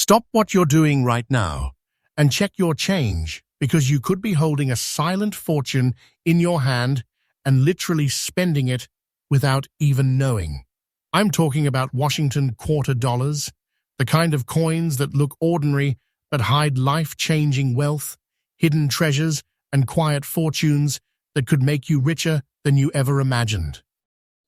Stop what you're doing right now and check your change, because you could be holding a silent fortune in your hand and literally spending it without even knowing. I'm talking about Washington quarter dollars, the kind of coins that look ordinary but hide life-changing wealth, hidden treasures, and quiet fortunes that could make you richer than you ever imagined.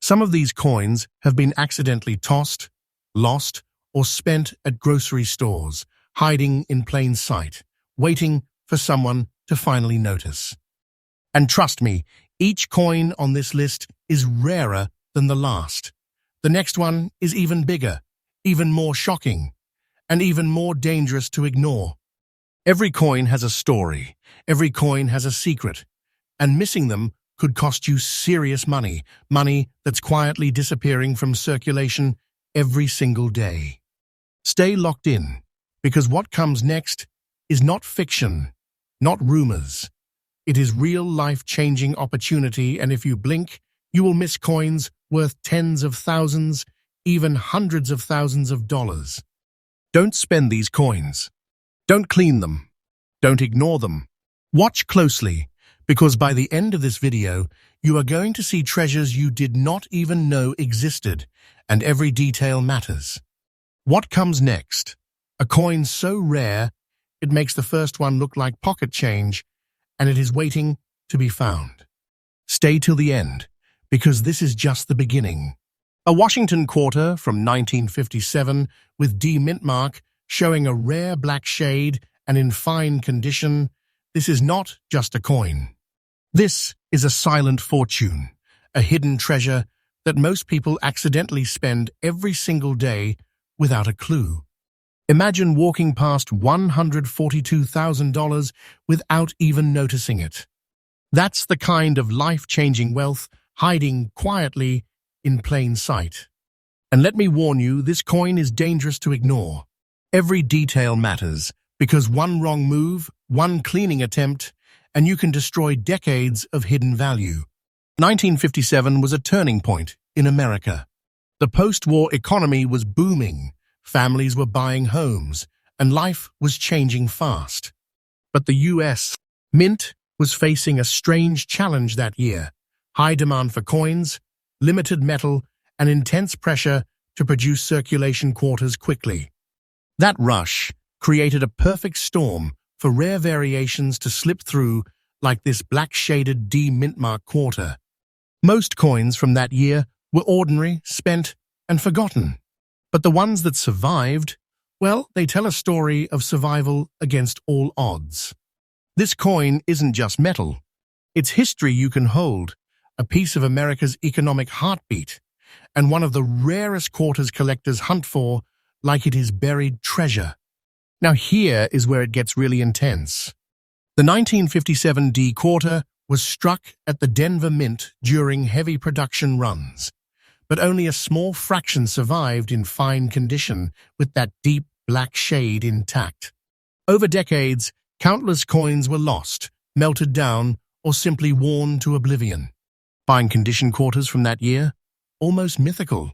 Some of these coins have been accidentally tossed, lost, or spent at grocery stores, hiding in plain sight, waiting for someone to finally notice. And trust me, each coin on this list is rarer than the last. The next one is even bigger, even more shocking, and even more dangerous to ignore. Every coin has a story, every coin has a secret, and missing them could cost you serious money, money that's quietly disappearing from circulation every single day. Stay locked in, because what comes next is not fiction, not rumors. It is real life-changing opportunity, and if you blink, you will miss coins worth tens of thousands, even hundreds of thousands of dollars. Don't spend these coins. Don't clean them. Don't ignore them. Watch closely, because by the end of this video, you are going to see treasures you did not even know existed, and every detail matters. What comes next? A coin so rare, it makes the first one look like pocket change, and it is waiting to be found. Stay till the end, because this is just the beginning. A Washington quarter from 1957 with Mintmark showing a rare black shade and in fine condition. This is not just a coin. This is a silent fortune, a hidden treasure that most people accidentally spend every single day without a clue. Imagine walking past $142,000 without even noticing it. That's the kind of life-changing wealth hiding quietly in plain sight. And let me warn you, this coin is dangerous to ignore. Every detail matters, because one wrong move, one cleaning attempt, and you can destroy decades of hidden value. 1957 was a turning point in America. The post-war economy was booming, families were buying homes, and life was changing fast. But the U.S. Mint was facing a strange challenge that year: high demand for coins, limited metal, and intense pressure to produce circulation quarters quickly. That rush created a perfect storm for rare variations to slip through, like this black-shaded Mintmark quarter. Most coins from that year were ordinary, spent, and forgotten. But the ones that survived, well, they tell a story of survival against all odds. This coin isn't just metal. It's history you can hold, a piece of America's economic heartbeat, and one of the rarest quarters collectors hunt for like it is buried treasure. Now here is where it gets really intense. The 1957 D quarter was struck at the Denver Mint during heavy production runs, but only a small fraction survived in fine condition with that deep black shade intact. Over decades, countless coins were lost, melted down, or simply worn to oblivion. Fine condition quarters from that year? Almost mythical.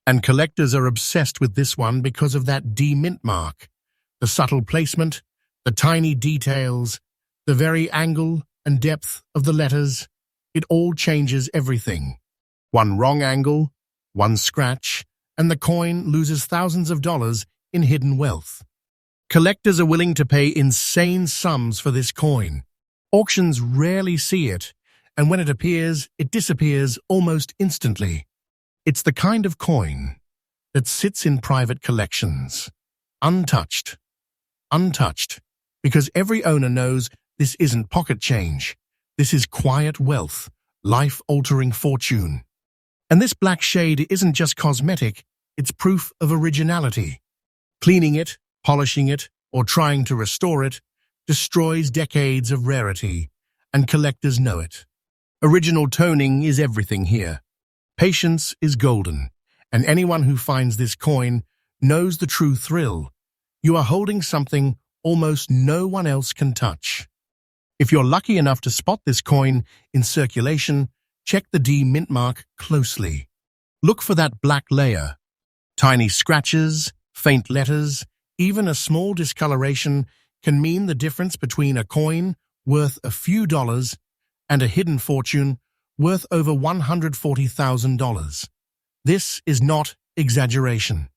And collectors are obsessed with this one because of that Mintmark. The subtle placement, the tiny details, the very angle and depth of the letters, it all changes everything. One wrong angle, one scratch, and the coin loses thousands of dollars in hidden wealth. Collectors are willing to pay insane sums for this coin. Auctions rarely see it, and when it appears, it disappears almost instantly. It's the kind of coin that sits in private collections, untouched, because every owner knows this isn't pocket change. This is quiet wealth, life-altering fortune. And this black shade isn't just cosmetic, it's proof of originality. Cleaning it, polishing it, or trying to restore it destroys decades of rarity, and collectors know it. Original toning is everything here. Patience is golden, and anyone who finds this coin knows the true thrill. You are holding something almost no one else can touch. If you're lucky enough to spot this coin in circulation, check the Mintmark closely. Look for that black layer. Tiny scratches, faint letters, Even a small discoloration can mean the difference between a coin worth a few dollars and a hidden fortune worth over $140,000. This is not exaggeration.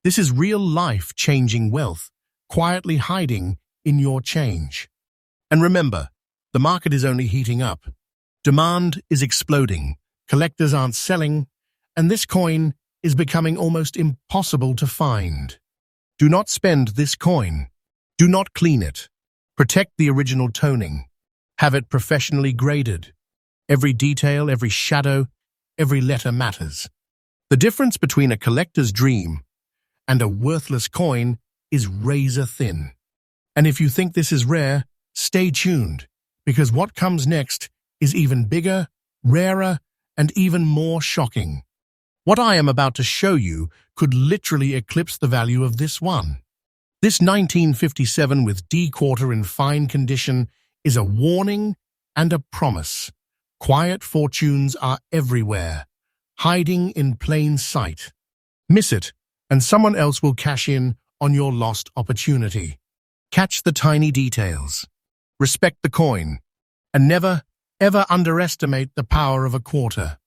This is real life-changing wealth, quietly hiding in your change. And remember, the market is only heating up. Demand is exploding, collectors aren't selling, and this coin is becoming almost impossible to find. Do not spend this coin. Do not clean it. Protect the original toning. Have it professionally graded. Every detail, every shadow, every letter matters. The difference between a collector's dream and a worthless coin is razor thin. And if you think this is rare, stay tuned, because what comes next is even bigger, rarer, and even more shocking. What I am about to show you could literally eclipse the value of this one. This 1957 with D quarter in fine condition is a warning and a promise. Quiet fortunes are everywhere, hiding in plain sight. Miss it, and someone else will cash in on your lost opportunity. Catch the tiny details. Respect the coin, and never, ever underestimate the power of a quarter.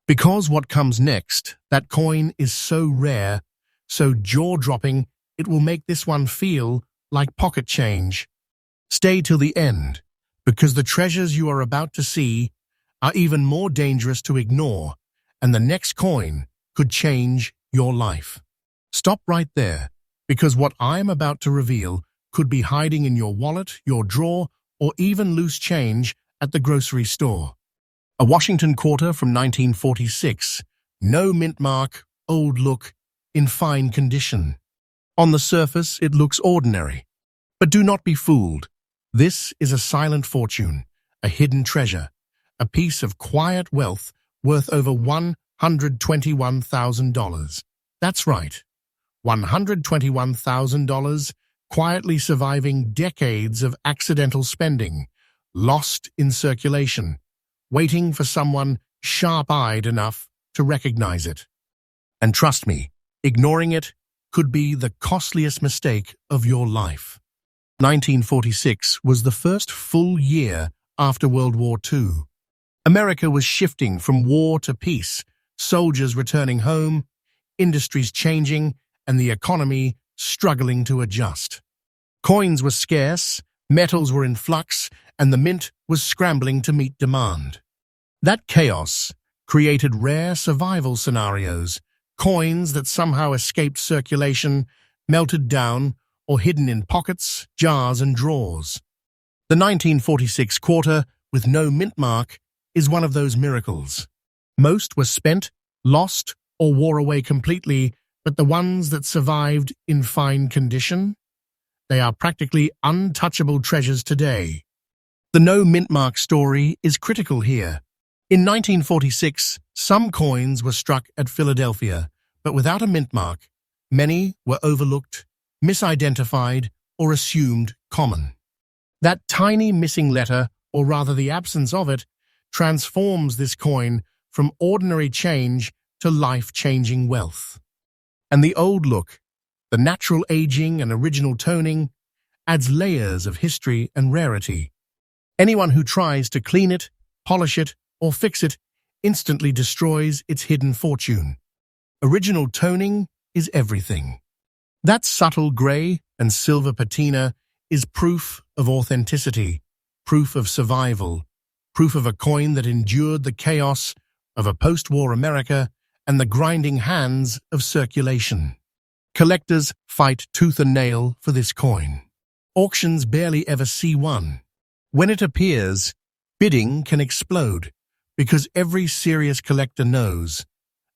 Because what comes next, that coin is so rare, so jaw-dropping, it will make this one feel like pocket change. Stay till the end, because the treasures you are about to see are even more dangerous to ignore, and the next coin could change your life. Stop right there, because what I am about to reveal could be hiding in your wallet, your drawer, or even loose change at the grocery store. A Washington quarter from 1946, no mint mark, old look, in fine condition. On the surface, it looks ordinary. But do not be fooled. This is a silent fortune, a hidden treasure, a piece of quiet wealth worth over $121,000. That's right, $121,000, quietly surviving decades of accidental spending, lost in circulation, waiting for someone sharp-eyed enough to recognize it. And trust me, ignoring it could be the costliest mistake of your life. 1946 was the first full year after World War II. America was shifting from war to peace, soldiers returning home, industries changing, and the economy struggling to adjust. Coins were scarce, metals were in flux, and the mint was scrambling to meet demand. That chaos created rare survival scenarios, coins that somehow escaped circulation, melted down, or hidden in pockets, jars, and drawers. The 1946 quarter, with no mint mark, is one of those miracles. Most were spent, lost, or wore away completely, but the ones that survived in fine condition, they are practically untouchable treasures today. The no mint mark story is critical here. In 1946, some coins were struck at Philadelphia, but without a mint mark, many were overlooked, misidentified, or assumed common. That tiny missing letter, or rather the absence of it, transforms this coin from ordinary change to life-changing wealth. And the old look, the natural aging and original toning, adds layers of history and rarity. Anyone who tries to clean it, polish it, or fix it instantly destroys its hidden fortune. Original toning is everything. That subtle gray and silver patina is proof of authenticity, proof of survival, proof of a coin that endured the chaos of a post-war America and the grinding hands of circulation. Collectors fight tooth and nail for this coin. Auctions barely ever see one. When it appears, bidding can explode, because every serious collector knows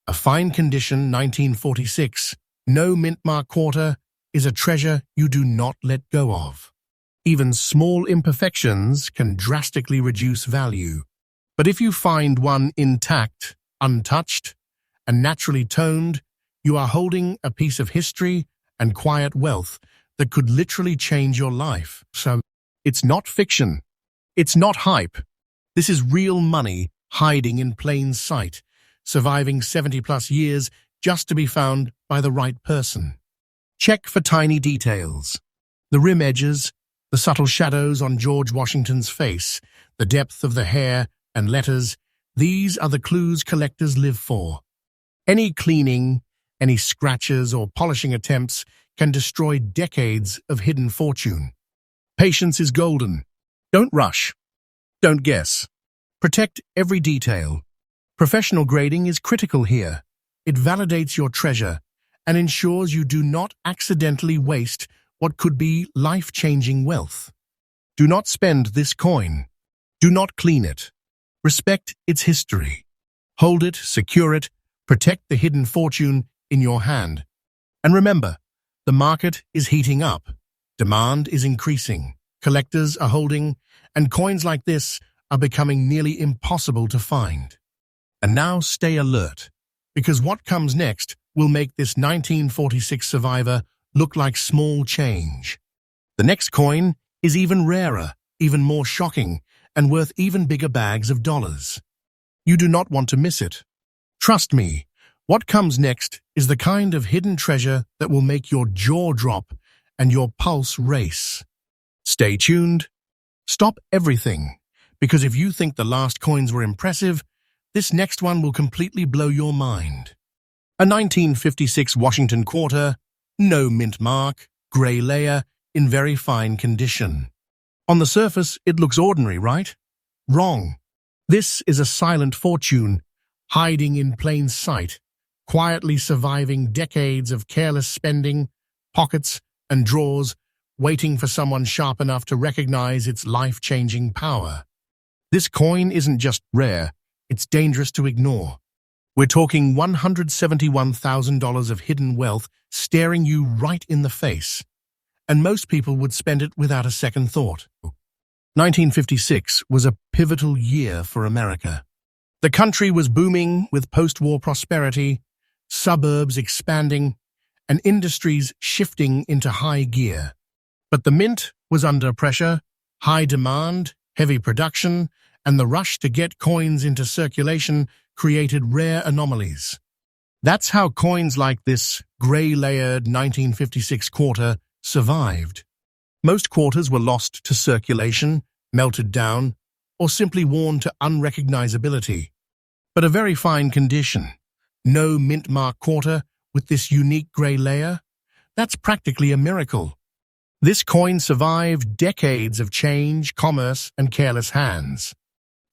a fine condition 1946, no mint mark quarter is a treasure you do not let go of. Even small imperfections can drastically reduce value. But if you find one intact, untouched, and naturally toned, you are holding a piece of history and quiet wealth that could literally change your life. So, it's not fiction. It's not hype. This is real money hiding in plain sight, surviving 70-plus years just to be found by the right person. Check for tiny details. The rim edges, the subtle shadows on George Washington's face, the depth of the hair and letters, these are the clues collectors live for. Any cleaning, any scratches or polishing attempts can destroy decades of hidden fortune. Patience is golden. Don't rush. Don't guess. Protect every detail. Professional grading is critical here. It validates your treasure and ensures you do not accidentally waste what could be life-changing wealth. Do not spend this coin. Do not clean it. Respect its history. Hold it, secure it, protect the hidden fortune in your hand. And remember, the market is heating up. Demand is increasing. Collectors are holding, and coins like this are becoming nearly impossible to find. And now stay alert, because what comes next will make this 1946 survivor look like small change. The next coin is even rarer, even more shocking, and worth even bigger bags of dollars. You do not want to miss it. Trust me, what comes next is the kind of hidden treasure that will make your jaw drop and your pulse race. Stay tuned. Stop everything, because if you think the last coins were impressive, this next one will completely blow your mind. A 1956 Washington quarter, no mint mark, grey layer, in very fine condition. On the surface, it looks ordinary, right? Wrong. This is a silent fortune, hiding in plain sight, quietly surviving decades of careless spending, pockets and drawers, waiting for someone sharp enough to recognize its life-changing power. This coin isn't just rare, it's dangerous to ignore. We're talking $171,000 of hidden wealth staring you right in the face, and most people would spend it without a second thought. 1956 was a pivotal year for America. The country was booming with post-war prosperity, suburbs expanding, and industries shifting into high gear. But the mint was under pressure, high demand, heavy production, and the rush to get coins into circulation created rare anomalies. That's how coins like this grey-layered 1956 quarter survived. Most quarters were lost to circulation, melted down, or simply worn to unrecognizability. But a very fine condition, no mint-mark quarter with this unique grey layer, that's practically a miracle. This coin survived decades of change, commerce, and careless hands.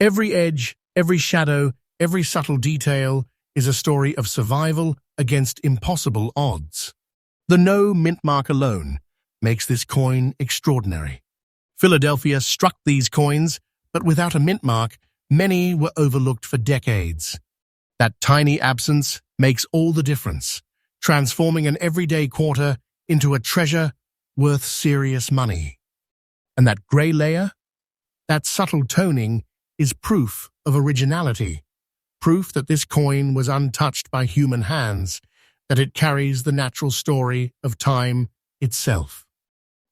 Every edge, every shadow, every subtle detail is a story of survival against impossible odds. The no mint mark alone makes this coin extraordinary. Philadelphia struck these coins, but without a mint mark, many were overlooked for decades. That tiny absence makes all the difference, transforming an everyday quarter into a treasure worth serious money. And that grey layer, that subtle toning, is proof of originality, proof that this coin was untouched by human hands, that it carries the natural story of time itself.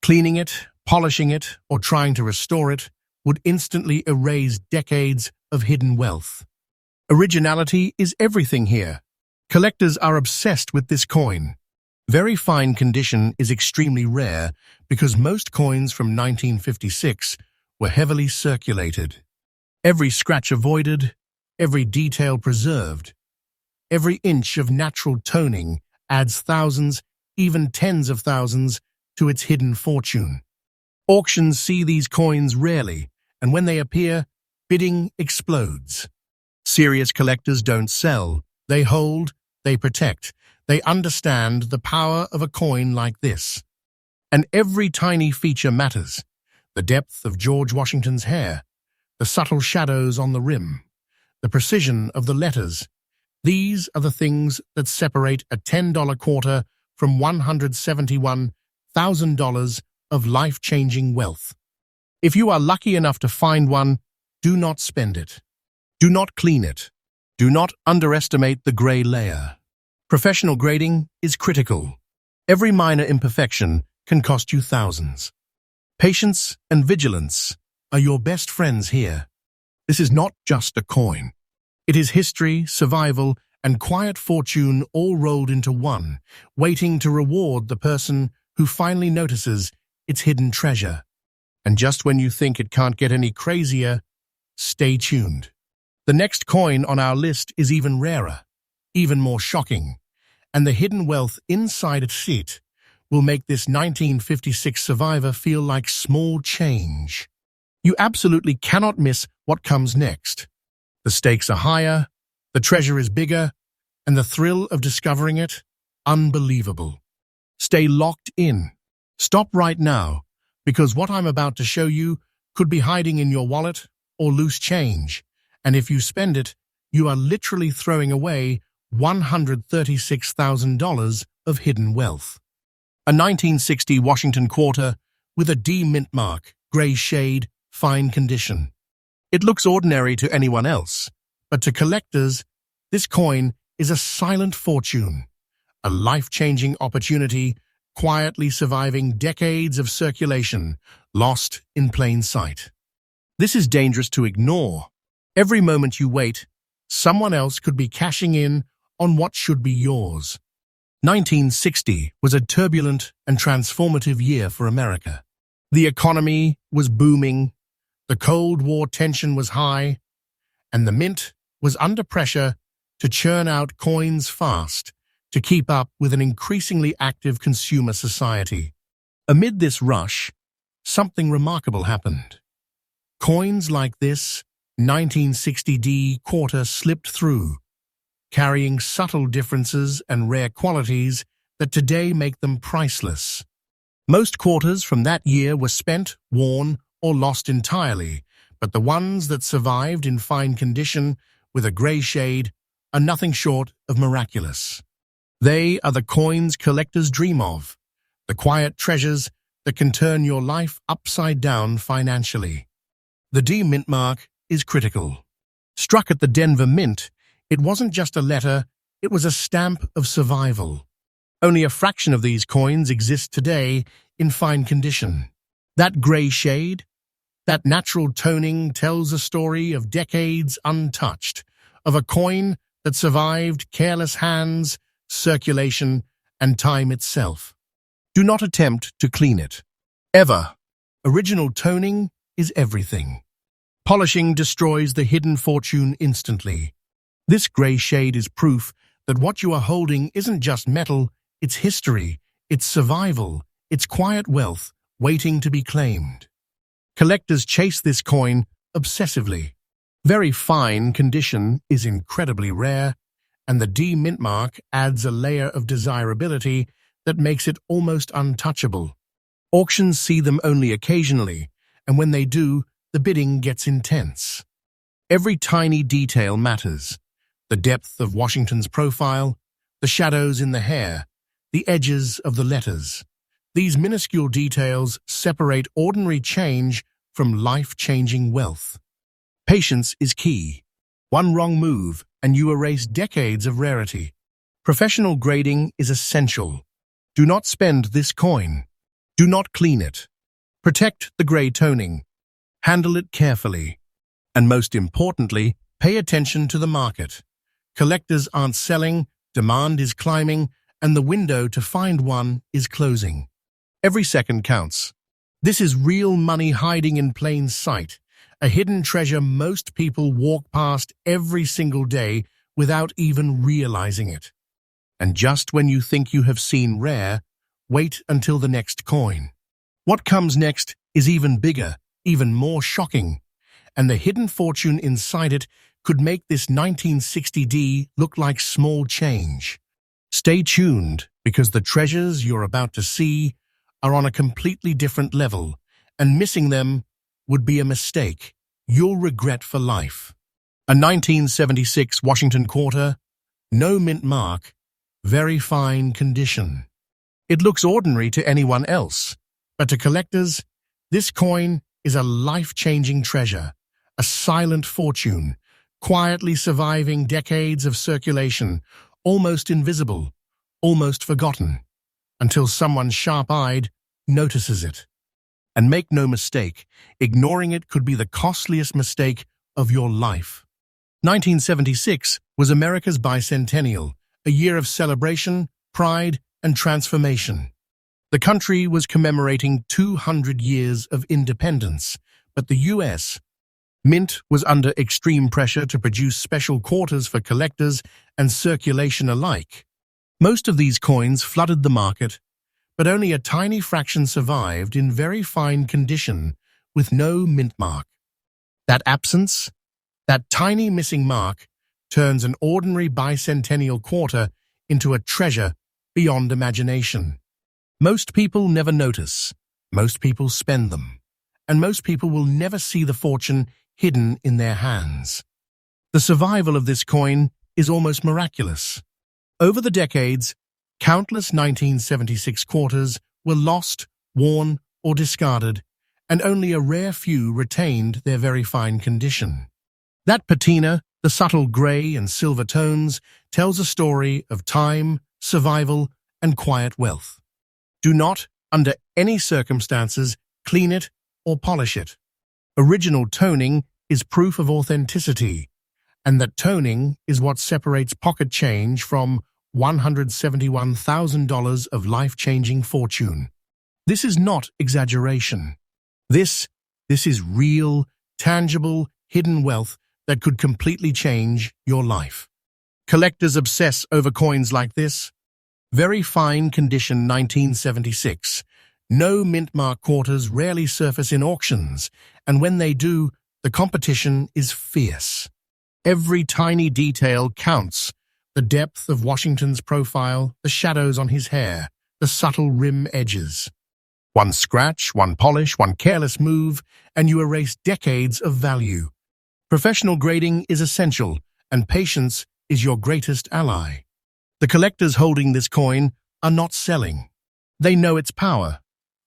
Cleaning it, polishing it, or trying to restore it would instantly erase decades of hidden wealth. Originality is everything here. Collectors are obsessed with this coin. Very fine condition is extremely rare because most coins from 1956 were heavily circulated. Every scratch avoided, every detail preserved. Every inch of natural toning adds thousands, even tens of thousands, to its hidden fortune. Auctions see these coins rarely, and when they appear, bidding explodes. Serious collectors don't sell, they hold, they protect. They understand the power of a coin like this. And every tiny feature matters. The depth of George Washington's hair, the subtle shadows on the rim, the precision of the letters. These are the things that separate a $10 quarter from $171,000 of life-changing wealth. If you are lucky enough to find one, do not spend it. Do not clean it. Do not underestimate the grey layer. Professional grading is critical. Every minor imperfection can cost you thousands. Patience and vigilance are your best friends here. This is not just a coin. It is history, survival, and quiet fortune all rolled into one, waiting to reward the person who finally notices its hidden treasure. And just when you think it can't get any crazier, stay tuned. The next coin on our list is even rarer, even more shocking, and the hidden wealth inside it will make this 1956 survivor feel like small change. You absolutely cannot miss what comes next. The stakes are higher, the treasure is bigger, and the thrill of discovering it, unbelievable. Stay locked in. Stop right now, because what I'm about to show you could be hiding in your wallet or loose change, and if you spend it, you are literally throwing away $136,000 of hidden wealth. A 1960 Washington quarter with a D Mintmark, gray shade, fine condition. It looks ordinary to anyone else, but to collectors, this coin is a silent fortune, a life-changing opportunity quietly surviving decades of circulation, lost in plain sight. This is dangerous to ignore. Every moment you wait, someone else could be cashing in on what should be yours. 1960 was a turbulent and transformative year for America. The economy was booming, the Cold War tension was high, and the mint was under pressure to churn out coins fast to keep up with an increasingly active consumer society. Amid this rush, something remarkable happened. Coins like this 1960D quarter slipped through, carrying subtle differences and rare qualities that today make them priceless. Most quarters from that year were spent, worn, or lost entirely, but the ones that survived in fine condition with a gray shade are nothing short of miraculous. They are the coins collectors dream of, the quiet treasures that can turn your life upside down financially. The D Mintmark is critical. Struck at the Denver Mint, it wasn't just a letter, it was a stamp of survival. Only a fraction of these coins exist today in fine condition. That gray shade, that natural toning tells a story of decades untouched, of a coin that survived careless hands, circulation, and time itself. Do not attempt to clean it. Ever. Original toning is everything. Polishing destroys the hidden fortune instantly. This gray shade is proof that what you are holding isn't just metal, it's history, it's survival, it's quiet wealth waiting to be claimed. Collectors chase this coin obsessively. Very fine condition is incredibly rare, and the D Mintmark adds a layer of desirability that makes it almost untouchable. Auctions see them only occasionally, and when they do, the bidding gets intense. Every tiny detail matters. The depth of Washington's profile, the shadows in the hair, the edges of the letters. These minuscule details separate ordinary change from life-changing wealth. Patience is key. One wrong move, and you erase decades of rarity. Professional grading is essential. Do not spend this coin. Do not clean it. Protect the gray toning. Handle it carefully. And most importantly, pay attention to the market. Collectors aren't selling, demand is climbing, and the window to find one is closing. Every second counts. This is real money hiding in plain sight, a hidden treasure most people walk past every single day without even realizing it. And just when you think you have seen rare, wait until the next coin. What comes next is even bigger, even more shocking, and the hidden fortune inside it could make this 1960D look like small change. Stay tuned, because the treasures you're about to see are on a completely different level, and missing them would be a mistake you'll regret for life. A 1976 Washington quarter, no mint mark, very fine condition. It looks ordinary to anyone else, but to collectors, this coin is a life-changing treasure, a silent fortune, quietly surviving decades of circulation, almost invisible, almost forgotten, until someone sharp-eyed notices it. And make no mistake, ignoring it could be the costliest mistake of your life. 1976 was America's bicentennial, a year of celebration, pride, and transformation. The country was commemorating 200 years of independence, but the U.S. Mint was under extreme pressure to produce special quarters for collectors and circulation alike. Most of these coins flooded the market, but only a tiny fraction survived in very fine condition with no mint mark. That absence, that tiny missing mark, turns an ordinary bicentennial quarter into a treasure beyond imagination. Most people never notice, most people spend them, and most people will never see the fortune hidden in their hands. The survival of this coin is almost miraculous. Over the decades, countless 1976 quarters were lost, worn, or discarded, and only a rare few retained their very fine condition. That patina, the subtle grey and silver tones, tells a story of time, survival, and quiet wealth. Do not, under any circumstances, clean it or polish it. Original toning is proof of authenticity, and that toning is what separates pocket change from $171,000 of life-changing fortune. This is not exaggeration. This is real, tangible, hidden wealth that could completely change your life. Collectors obsess over coins like this. Very fine condition 1976. No mint mark quarters rarely surface in auctions, and when they do, the competition is fierce. Every tiny detail counts. The depth of Washington's profile, the shadows on his hair, the subtle rim edges. One scratch, one polish, one careless move, and you erase decades of value. Professional grading is essential, and patience is your greatest ally. The collectors holding this coin are not selling. They know its power,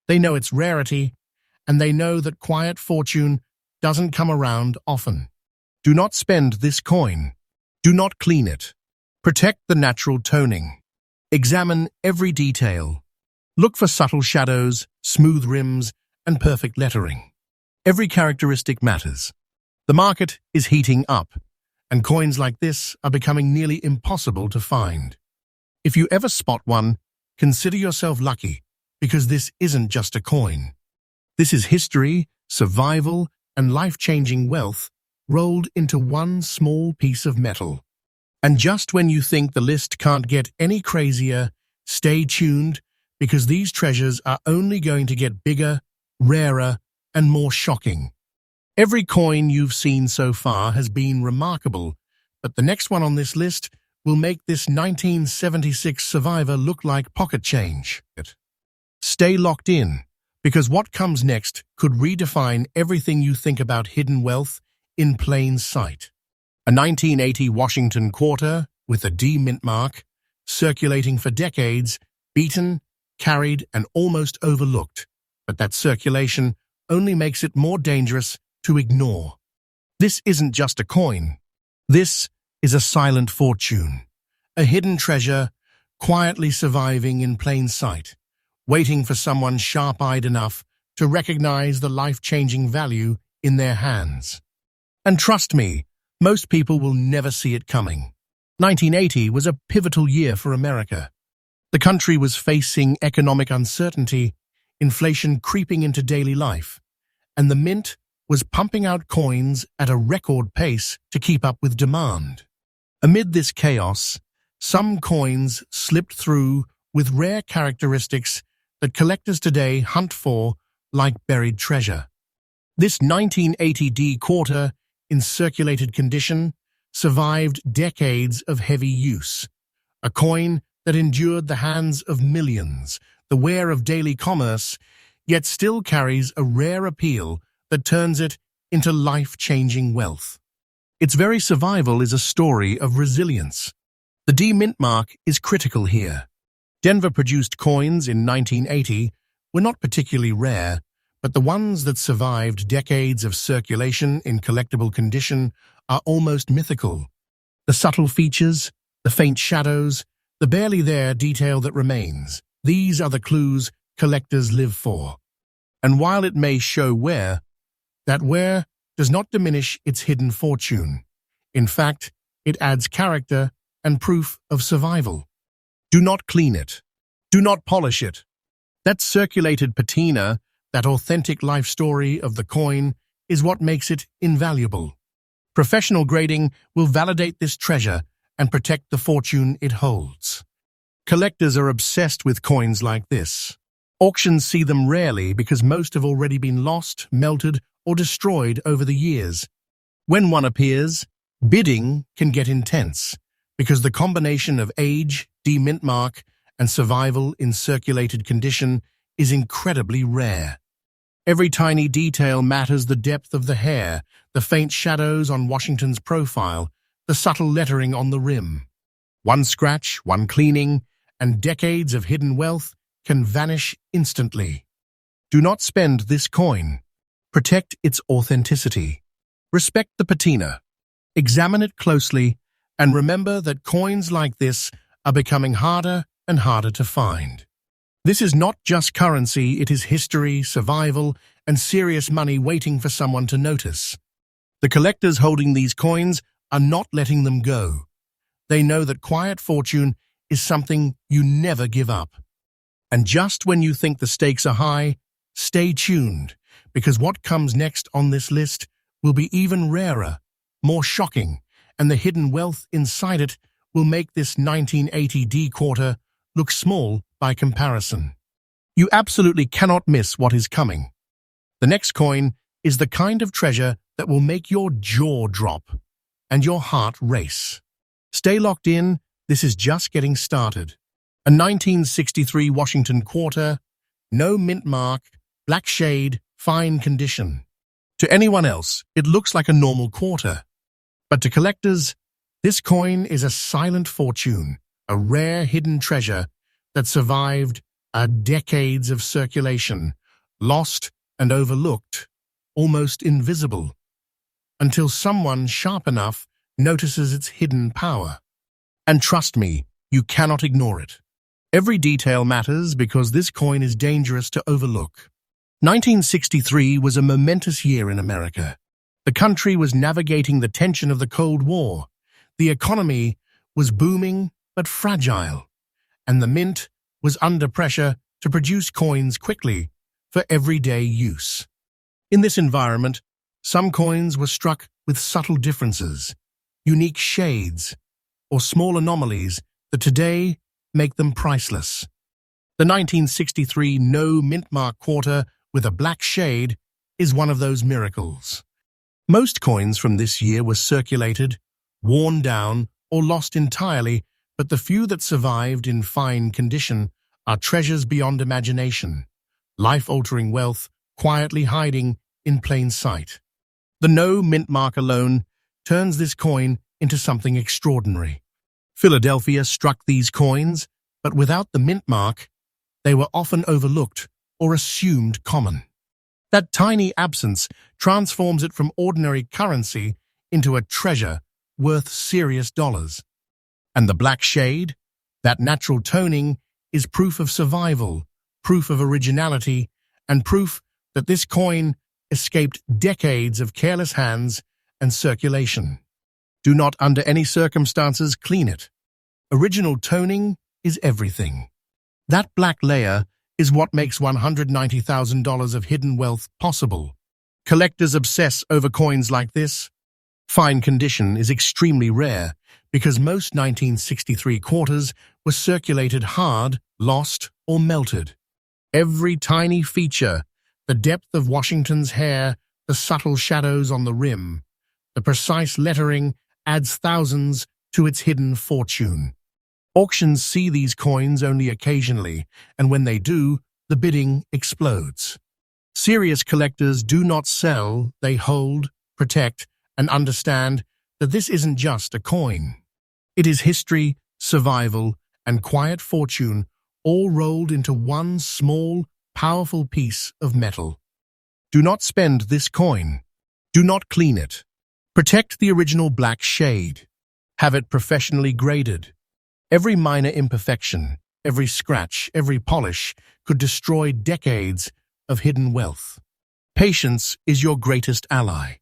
they know its rarity, and they know that quiet fortune doesn't come around often. Do not spend this coin. Do not clean it. Protect the natural toning. Examine every detail. Look for subtle shadows, smooth rims, and perfect lettering. Every characteristic matters. The market is heating up, and coins like this are becoming nearly impossible to find. If you ever spot one, consider yourself lucky, because this isn't just a coin. This is history, survival, and life-changing wealth rolled into one small piece of metal. And just when you think the list can't get any crazier, stay tuned, because these treasures are only going to get bigger, rarer, and more shocking. Every coin you've seen so far has been remarkable, but the next one on this list will make this 1976 survivor look like pocket change. Stay locked in, because what comes next could redefine everything you think about hidden wealth in plain sight. A 1980 Washington quarter with a D mint mark, circulating for decades, beaten, carried, and almost overlooked. But that circulation only makes it more dangerous to ignore. This isn't just a coin. This is a silent fortune, a hidden treasure quietly surviving in plain sight, waiting for someone sharp-eyed enough to recognize the life-changing value in their hands. And trust me, most people will never see it coming. 1980 was a pivotal year for America. The country was facing economic uncertainty, inflation creeping into daily life, and the mint was pumping out coins at a record pace to keep up with demand. Amid this chaos, some coins slipped through with rare characteristics that collectors today hunt for like buried treasure. This 1980 D quarter, in circulated condition, survived decades of heavy use. A coin that endured the hands of millions, the wear of daily commerce, yet still carries a rare appeal that turns it into life-changing wealth. Its very survival is a story of resilience. The D mint mark is critical here. Denver-produced coins in 1980 were not particularly rare, but the ones that survived decades of circulation in collectible condition are almost mythical. The subtle features, the faint shadows, the barely there detail that remains, these are the clues collectors live for. And while it may show wear, that wear does not diminish its hidden fortune. In fact, it adds character and proof of survival. Do not clean it. Do not polish it. That circulated patina, that authentic life story of the coin, is what makes it invaluable. Professional grading will validate this treasure and protect the fortune it holds. Collectors are obsessed with coins like this. Auctions see them rarely because most have already been lost, melted, or destroyed over the years. When one appears, bidding can get intense because the combination of age, Mintmark, and survival in circulated condition is incredibly rare. Every tiny detail matters: the depth of the hair, the faint shadows on Washington's profile, the subtle lettering on the rim. One scratch, one cleaning, and decades of hidden wealth can vanish instantly. Do not spend this coin. Protect its authenticity. Respect the patina. Examine it closely, and remember that coins like this are becoming harder and harder to find. This is not just currency, it is history, survival, and serious money waiting for someone to notice. The collectors holding these coins are not letting them go. They know that quiet fortune is something you never give up. And just when you think the stakes are high, stay tuned, because what comes next on this list will be even rarer, more shocking, and the hidden wealth inside it will make this 1980 D-quarter look small by comparison. You absolutely cannot miss what is coming. The next coin is the kind of treasure that will make your jaw drop and your heart race. Stay locked in, this is just getting started. A 1963 Washington quarter, no mint mark, black shade, fine condition. To anyone else, it looks like a normal quarter. But to collectors, this coin is a silent fortune, a rare hidden treasure that survived decades of circulation, lost and overlooked, almost invisible, until someone sharp enough notices its hidden power. And trust me, you cannot ignore it. Every detail matters because this coin is dangerous to overlook. 1963 was a momentous year in America. The country was navigating the tension of the Cold War. The economy was booming but fragile, and the mint was under pressure to produce coins quickly for everyday use. In this environment, some coins were struck with subtle differences, unique shades, or small anomalies that today make them priceless. The 1963 no Mintmark quarter with a black shade is one of those miracles. Most coins from this year were circulated, worn down, or lost entirely, but the few that survived in fine condition are treasures beyond imagination, life-altering wealth quietly hiding in plain sight. The no Mintmark alone turns this coin into something extraordinary. Philadelphia struck these coins, but without the Mintmark, they were often overlooked or assumed common. That tiny absence transforms it from ordinary currency into a treasure worth serious dollars. And the black shade, that natural toning, is proof of survival, proof of originality, and proof that this coin escaped decades of careless hands and circulation. Do not, under any circumstances, clean it. Original toning is everything. That black layer is what makes $190,000 of hidden wealth possible. Collectors obsess over coins like this. Fine condition is extremely rare because most 1963 quarters were circulated hard, lost, or melted. Every tiny feature, the depth of Washington's hair, the subtle shadows on the rim, the precise lettering adds thousands to its hidden fortune. Auctions see these coins only occasionally, and when they do, the bidding explodes. Serious collectors do not sell, they hold, protect, and understand that this isn't just a coin. It is history, survival, and quiet fortune all rolled into one small, powerful piece of metal. Do not spend this coin. Do not clean it. Protect the original black shade. Have it professionally graded. Every minor imperfection, every scratch, every polish could destroy decades of hidden wealth. Patience is your greatest ally.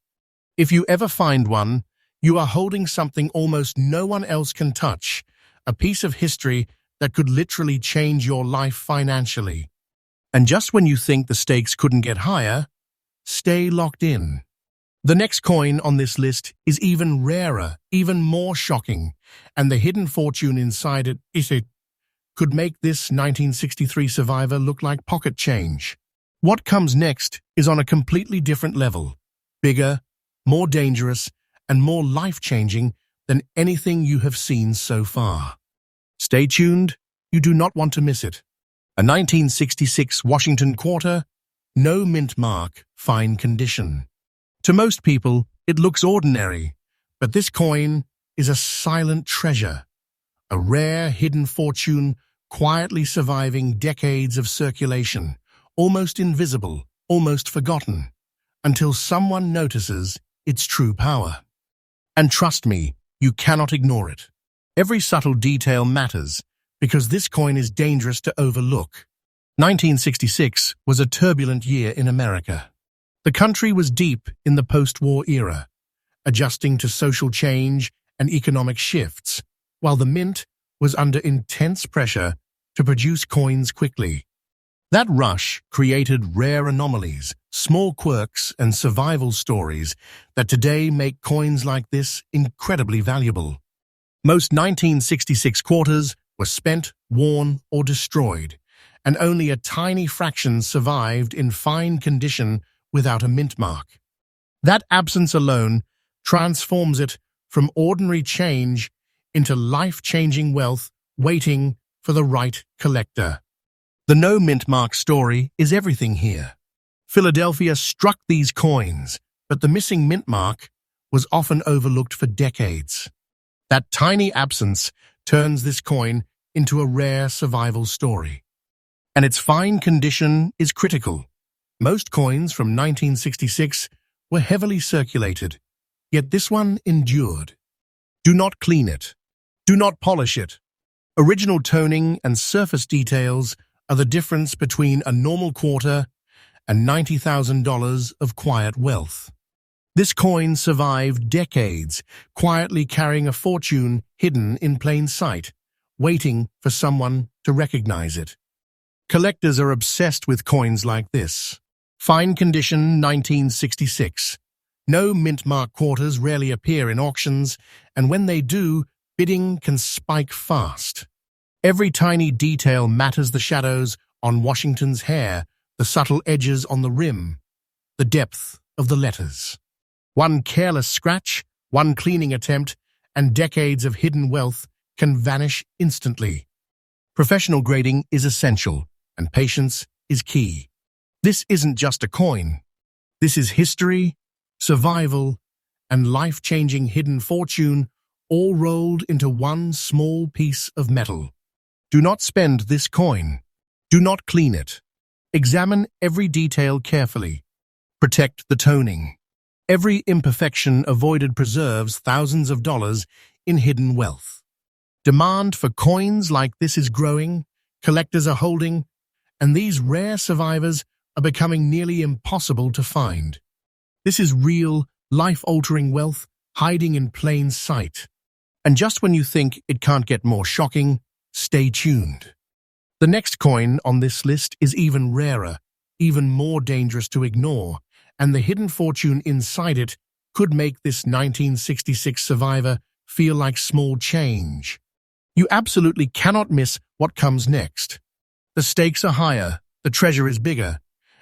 If you ever find one, You are holding something almost no one else can touch, a piece of history that could literally change your life financially. And just when you think the stakes couldn't get higher, stay locked in. The next coin on this list is even rarer, even more shocking, and the hidden fortune inside it could make this 1963 survivor look like pocket change. What comes next is on a completely different level, bigger, more dangerous, and more life-changing than anything you have seen so far. Stay tuned, you do not want to miss it. A 1966 Washington quarter, no mint mark, fine condition. To most people, it looks ordinary, but this coin is a silent treasure, a rare hidden fortune quietly surviving decades of circulation, almost invisible, almost forgotten, until someone notices its true power. And trust me, you cannot ignore it. Every subtle detail matters, because this coin is dangerous to overlook. 1966 was a turbulent year in America. The country was deep in the post-war era, adjusting to social change and economic shifts, while the mint was under intense pressure to produce coins quickly. That rush created rare anomalies, small quirks, and survival stories that today make coins like this incredibly valuable. Most 1966 quarters were spent, worn, or destroyed, and only a tiny fraction survived in fine condition without a mint mark. That absence alone transforms it from ordinary change into life-changing wealth waiting for the right collector. The no mint mark story is everything here. Philadelphia struck these coins, but the missing mint mark was often overlooked for decades. That tiny absence turns this coin into a rare survival story. And its fine condition is critical. Most coins from 1966 were heavily circulated, yet this one endured. Do not clean it. Do not polish it. Original toning and surface details are the difference between a normal quarter and $90,000 of quiet wealth. This coin survived decades, quietly carrying a fortune hidden in plain sight, waiting for someone to recognize it. Collectors are obsessed with coins like this. Fine condition 1966. No mint mark quarters rarely appear in auctions, and when they do, bidding can spike fast. Every tiny detail matters: the shadows on Washington's hair, the subtle edges on the rim, the depth of the letters. One careless scratch, one cleaning attempt, and decades of hidden wealth can vanish instantly. Professional grading is essential, and patience is key. This isn't just a coin. This is history, survival, and life-changing hidden fortune, all rolled into one small piece of metal. Do not spend this coin. Do not clean it. Examine every detail carefully. Protect the toning. Every imperfection avoided preserves thousands of dollars in hidden wealth. Demand for coins like this is growing, collectors are holding, and these rare survivors are becoming nearly impossible to find. This is real, life-altering wealth hiding in plain sight. And just when you think it can't get more shocking, stay tuned. The next coin on this list is even rarer, even more dangerous to ignore, and the hidden fortune inside it could make this 1966 survivor feel like small change. You absolutely cannot miss what comes next. The stakes are higher, the treasure is bigger,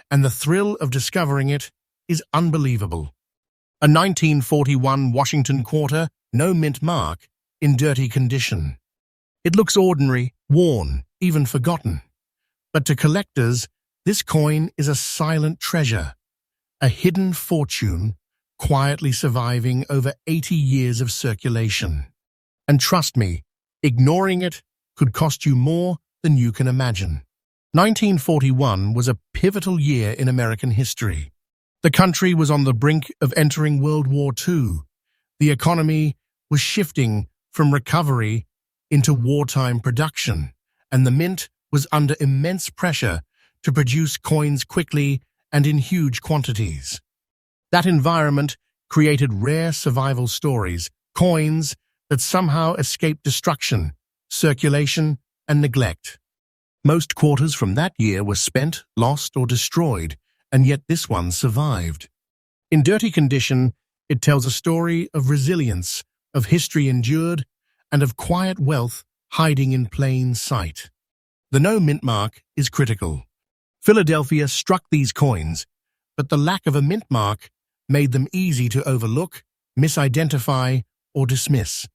and the thrill of discovering it is unbelievable. A 1941 Washington quarter, no mint mark, in dirty condition. It looks ordinary, worn, even forgotten. But to collectors, this coin is a silent treasure, a hidden fortune quietly surviving over 80 years of circulation. And trust me, ignoring it could cost you more than you can imagine. 1941 was a pivotal year in American history. The country was on the brink of entering World War II. The economy was shifting from recovery into wartime production, and the mint was under immense pressure to produce coins quickly and in huge quantities. That environment created rare survival stories, coins that somehow escaped destruction, circulation, and neglect. Most quarters from that year were spent, lost, or destroyed, and yet this one survived. In dirty condition, it tells a story of resilience, of history endured, and of quiet wealth hiding in plain sight. The no mint mark is critical. Philadelphia struck these coins, but the lack of a mint mark made them easy to overlook, misidentify, or dismiss.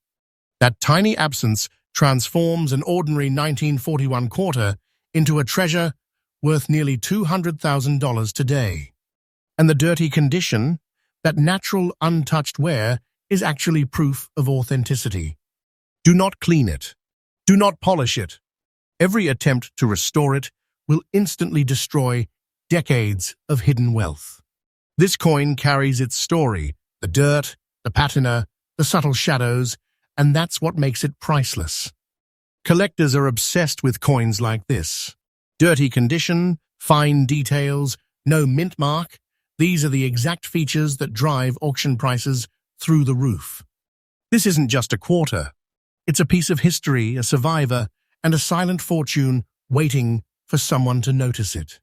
That tiny absence transforms an ordinary 1941 quarter into a treasure worth nearly $200,000 today. And the dirty condition, that natural, untouched wear, is actually proof of authenticity. Do not clean it. Do not polish it. Every attempt to restore it will instantly destroy decades of hidden wealth. This coin carries its story, the dirt, the patina, the subtle shadows, and that's what makes it priceless. Collectors are obsessed with coins like this. Dirty condition, fine details, no mint mark. These are the exact features that drive auction prices through the roof. This isn't just a quarter. It's a piece of history, a survivor, and a silent fortune waiting for someone to notice it.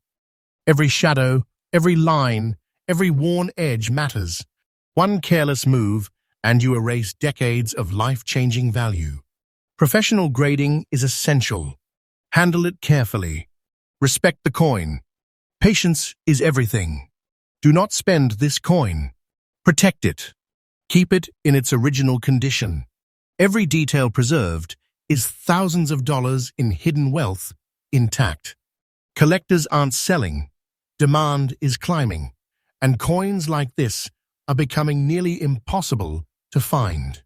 Every shadow, every line, every worn edge matters. One careless move, and you erase decades of life-changing value. Professional grading is essential. Handle it carefully. Respect the coin. Patience is everything. Do not spend this coin. Protect it. Keep it in its original condition. Every detail preserved is thousands of dollars in hidden wealth intact. Collectors aren't selling. Demand is climbing. And coins like this are becoming nearly impossible to find.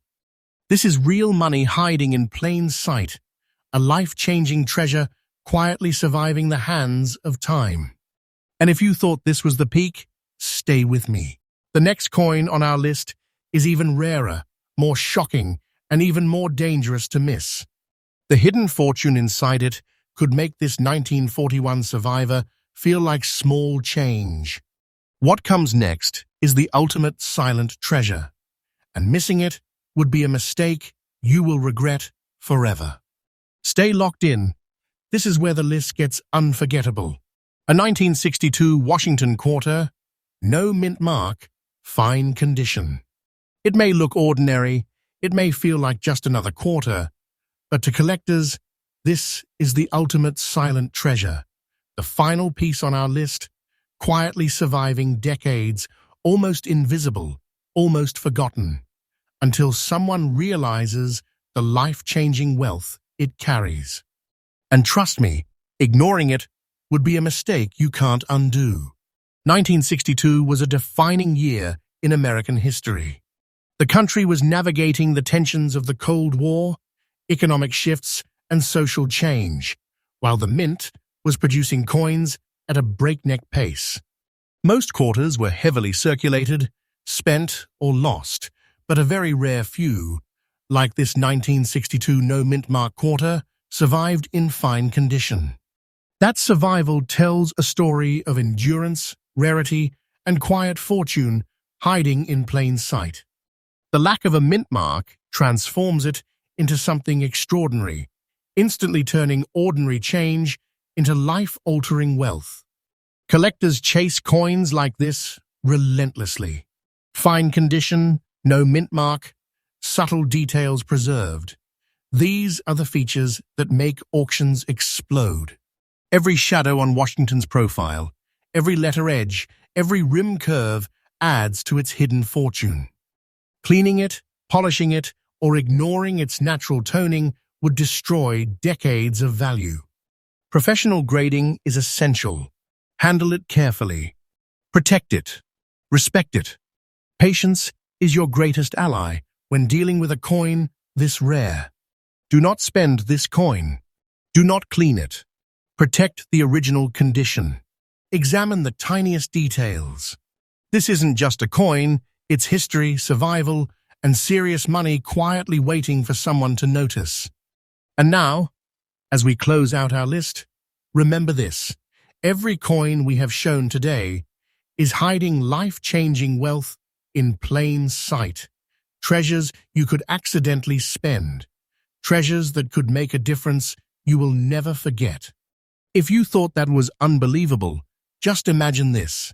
This is real money hiding in plain sight, a life-changing treasure quietly surviving the hands of time. And if you thought this was the peak, stay with me. The next coin on our list is even rarer, more shocking, and even more dangerous to miss. The hidden fortune inside it could make this 1941 survivor feel like small change. What comes next is the ultimate silent treasure, and missing it would be a mistake you will regret forever. Stay locked in. This is where the list gets unforgettable. A 1962 Washington quarter, no mint mark, fine condition. It may look ordinary, it may feel like just another quarter, but to collectors, this is the ultimate silent treasure, the final piece on our list, quietly surviving decades, almost invisible, almost forgotten, until someone realizes the life-changing wealth it carries. And trust me, ignoring it would be a mistake you can't undo. 1962 was a defining year in American history. The country was navigating the tensions of the Cold War, economic shifts, and social change, while the mint was producing coins at a breakneck pace. Most quarters were heavily circulated, spent, or lost, but a very rare few, like this 1962 no mint mark quarter, survived in fine condition. That survival tells a story of endurance, rarity, and quiet fortune hiding in plain sight. The lack of a mint mark transforms it into something extraordinary, instantly turning ordinary change into life-altering wealth. Collectors chase coins like this relentlessly. Fine condition, no mint mark, subtle details preserved. These are the features that make auctions explode. Every shadow on Washington's profile, every letter edge, every rim curve adds to its hidden fortune. Cleaning it, polishing it, or ignoring its natural toning would destroy decades of value. Professional grading is essential. Handle it carefully. Protect it. Respect it. Patience is your greatest ally when dealing with a coin this rare. Do not spend this coin. Do not clean it. Protect the original condition. Examine the tiniest details. This isn't just a coin, it's history, survival, and serious money quietly waiting for someone to notice. And now, as we close out our list, remember this. Every coin we have shown today is hiding life-changing wealth in plain sight. Treasures you could accidentally spend. Treasures that could make a difference you will never forget. If you thought that was unbelievable, just imagine this.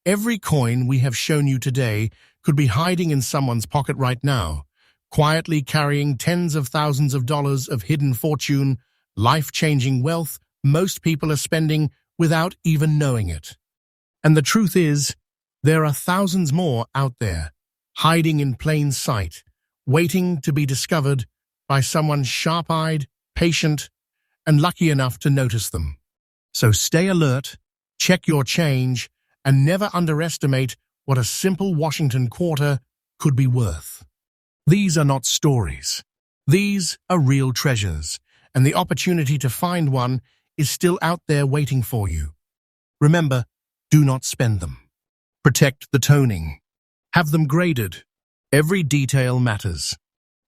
Every coin we have shown you today could be hiding in someone's pocket right now, quietly carrying tens of thousands of dollars of hidden fortune, life-changing wealth most people are spending without even knowing it. And the truth is, there are thousands more out there, hiding in plain sight, waiting to be discovered by someone sharp-eyed, patient, and lucky enough to notice them. So stay alert, check your change, and never underestimate what a simple Washington quarter could be worth. These are not stories. These are real treasures, and the opportunity to find one is still out there waiting for you. Remember, do not spend them. Protect the toning. Have them graded. Every detail matters.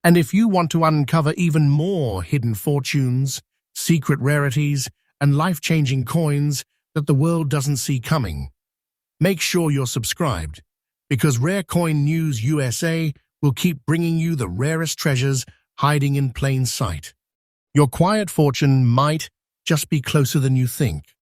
And if you want to uncover even more hidden fortunes, secret rarities, and life-changing coins that the world doesn't see coming, make sure you're subscribed, because Rare Coin News USA will keep bringing you the rarest treasures hiding in plain sight. Your quiet fortune might just be closer than you think.